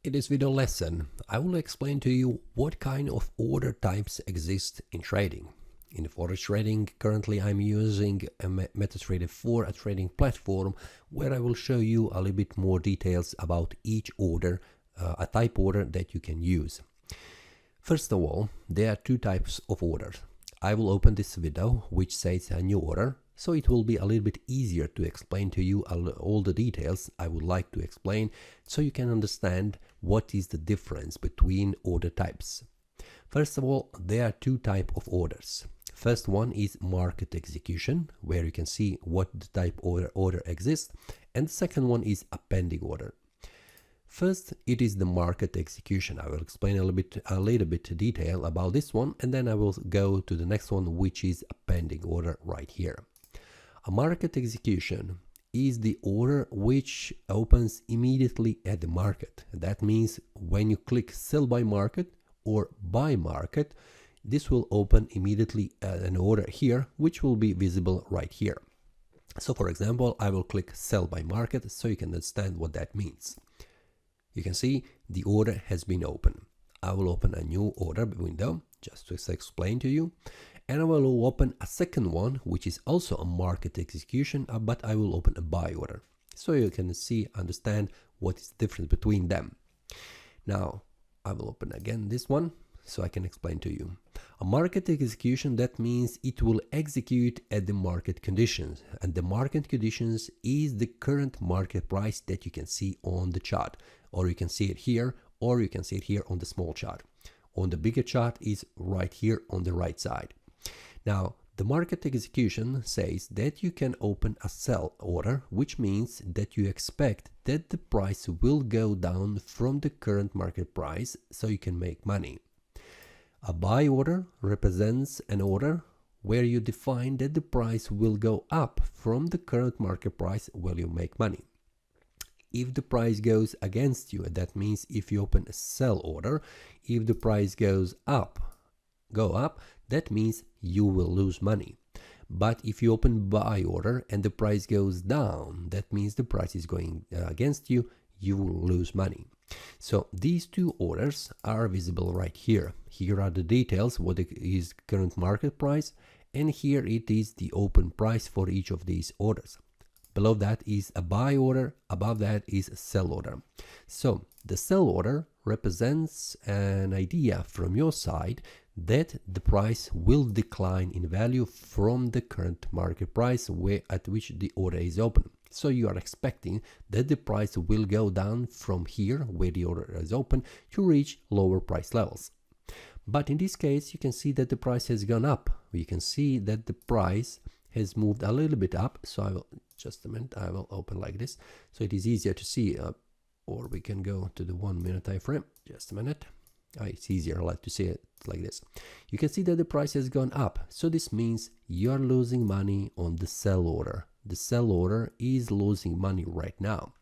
In this video lesson, I will explain to you what kind of order types exist in trading. In Forex trading, currently I'm using a MetaTrader 4, a trading platform, where I will show you a little bit more details about each order, a type order that you can use. First of all, there are two types of orders. I will open this video which says a new order, so it will be a little bit easier to explain to you all the details I would like to explain, so you can understand what is the difference between order types. First of all, there are two types of orders. First one is market execution, where you can see what the type order exists, and the second one is a pending order. First, it is the market execution. I will explain a little bit detail about this one, and then I will go to the next one, which is a pending order right here. A market execution is the order which opens immediately at the market. That means when you click sell by market or buy market, this will open immediately an order here, which will be visible right here. So for example, I will click sell by market so you can understand what that means. You can see the order has been opened. I will open a new order window just to explain to you, and I will open a second one which is also a market execution, but I will open a buy order so you can understand what is the difference between them. Now I will open again this one so I can explain to you. A market execution, that means it will execute at the market conditions, and the market conditions is the current market price that you can see on the chart, or you can see it here, or you can see it here on the small chart. On the bigger chart is right here on the right side. Now the market execution says that you can open a sell order, which means that you expect that the price will go down from the current market price so you can make money. A buy order represents an order where you define that the price will go up from the current market price where you make money. If the price goes against you, that means if you open a sell order, if the price goes up, that means you will lose money. But if you open buy order and the price goes down, that means the price is going against you, you will lose money. So these two orders are visible right here. Here are the details, what is current market price, and here it is the open price for each of these orders. Below that is a buy order, above that is a sell order. So the sell order represents an idea from your side that the price will decline in value from the current market price at which the order is open. So you are expecting that the price will go down from here where the order is open to reach lower price levels. But in this case, you can see that the price has gone up. You can see that the price has moved a little bit up. So I will, just a minute, I will open like this so it is easier to see, or we can go to the 1 minute time frame. Just a minute. It's easier, I like to see it like this. You can see that the price has gone up. So this means you are losing money on the sell order. The sell order is losing money right now.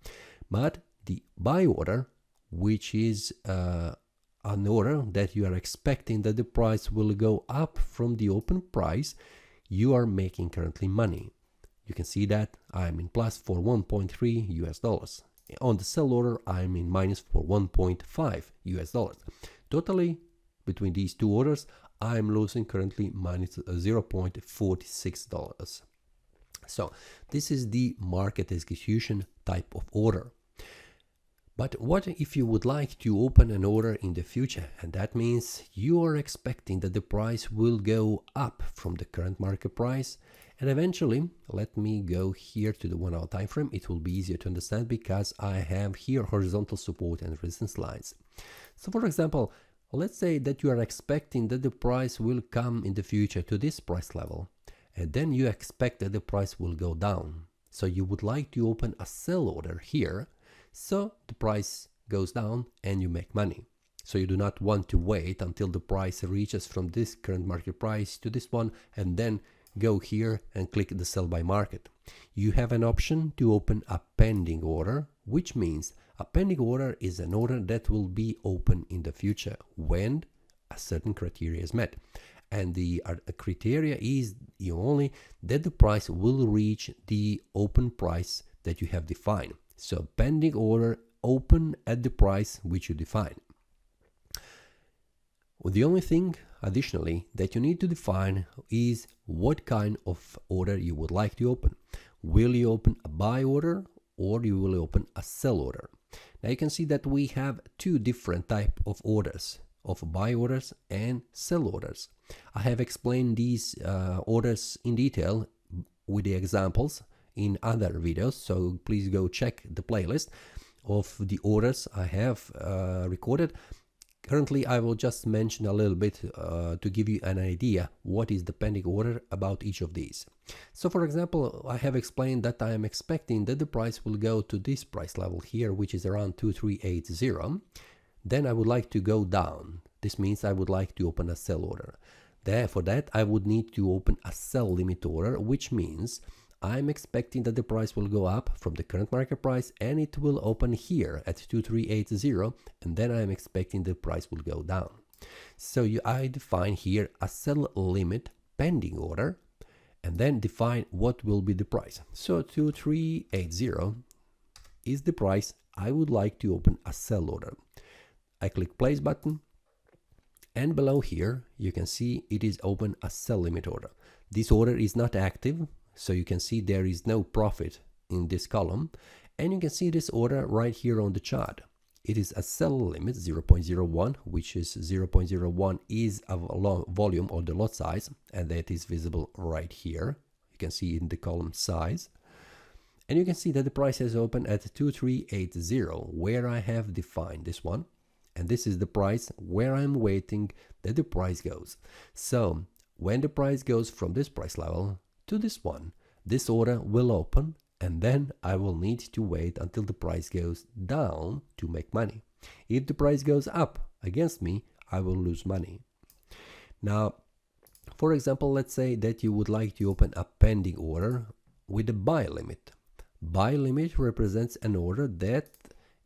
But the buy order, which is an order that you are expecting that the price will go up from the open price, you are making currently money. You can see that I'm in plus for 1.3 US dollars. On the sell order, I'm in minus for 1.5 US dollars. Totally, between these two orders, I'm losing currently minus $0.46. So this is the market execution type of order. But what if you would like to open an order in the future? And that means you are expecting that the price will go up from the current market price. And eventually, let me go here to the 1 hour time frame. It will be easier to understand because I have here horizontal support and resistance lines. So for example, let's say that you are expecting that the price will come in the future to this price level. And then you expect that the price will go down. So you would like to open a sell order here, so the price goes down and you make money. So you do not want to wait until the price reaches from this current market price to this one and then go here and click the sell by market. You have an option to open a pending order, which means a pending order is an order that will be open in the future when a certain criteria is met. And the criteria is only that the price will reach the open price that you have defined. So pending order open at the price which you define. The only thing additionally that you need to define is what kind of order you would like to open. Will you open a buy order or you will open a sell order? Now you can see that we have two different types of orders, of buy orders and sell orders. I have explained these orders in detail with the examples in other videos, so please go check the playlist of the orders I have recorded. Currently, I will just mention a little bit to give you an idea what is the pending order about each of these. So for example, I have explained that I am expecting that the price will go to this price level here, which is around 2380. Then I would like to go down. This means I would like to open a sell order. For that, I would need to open a sell limit order, which means I'm expecting that the price will go up from the current market price and it will open here at 2380, and then I'm expecting the price will go down. So I define here a sell limit pending order and then define what will be the price. So 2380 is the price I would like to open a sell order. I click place button, and below here you can see it is open a sell limit order. This order is not active, so you can see there is no profit in this column, and you can see this order right here on the chart. It is a sell limit 0.01, which is 0.01 is a volume or the lot size, and that is visible right here. You can see in the column size, and you can see that the price has opened at 2380, where I have defined this one, and this is the price where I'm waiting that the price goes. So when the price goes from this price level to this one, this order will open, and then I will need to wait until the price goes down to make money. If the price goes up against me, I will lose money. Now, for example, let's say that you would like to open a pending order with a buy limit. Buy limit represents an order that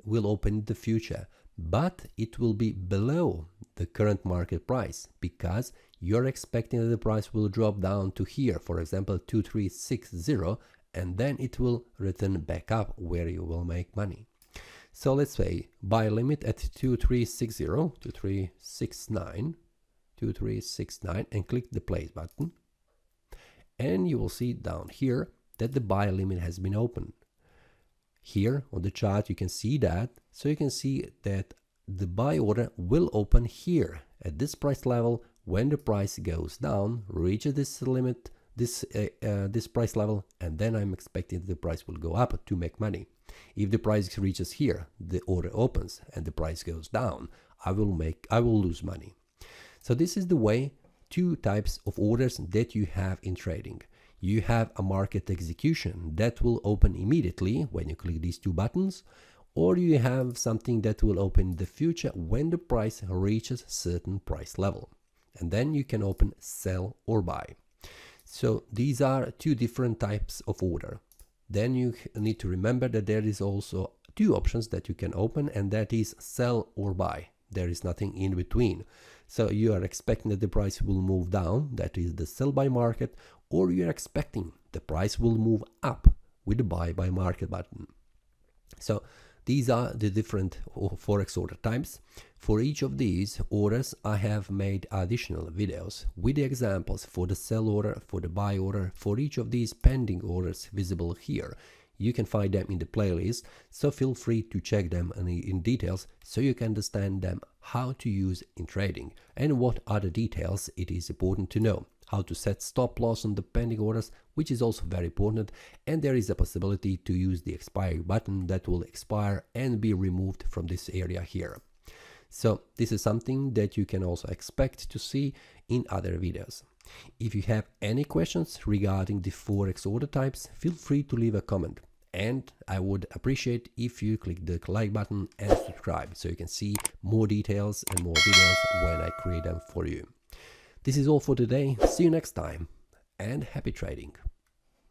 will open in the future, but it will be below the current market price because you're expecting that the price will drop down to here, for example 2360, and then it will return back up where you will make money. So let's say buy limit at 2360, 2369, and click the place button, and you will see down here that the buy limit has been opened. Here on the chart you can see that, so you can see that the buy order will open here at this price level when the price goes down, reaches this limit, this price level, and then I'm expecting the price will go up to make money. If the price reaches here, the order opens and the price goes down, I will lose money. So this is the way, two types of orders that you have in trading. You have a market execution that will open immediately when you click these two buttons, or you have something that will open in the future when the price reaches a certain price level. And then you can open sell or buy. So these are two different types of order. Then you need to remember that there is also two options that you can open, and that is sell or buy. There is nothing in between. So you are expecting that the price will move down, that is the sell by market, or you are expecting the price will move up with the buy by market button. So these are the different Forex order types. For each of these orders, I have made additional videos with the examples for the sell order, for the buy order, for each of these pending orders visible here. You can find them in the playlist, so feel free to check them in details so you can understand them, how to use in trading, and what other details it is important to know. How to set stop loss on the pending orders, which is also very important, and there is a possibility to use the expiry button that will expire and be removed from this area here. So this is something that you can also expect to see in other videos. If you have any questions regarding the Forex order types, feel free to leave a comment, and I would appreciate if you click the like button and subscribe so you can see more details and more videos when I create them for you. This is all for today. See you next time, and happy trading.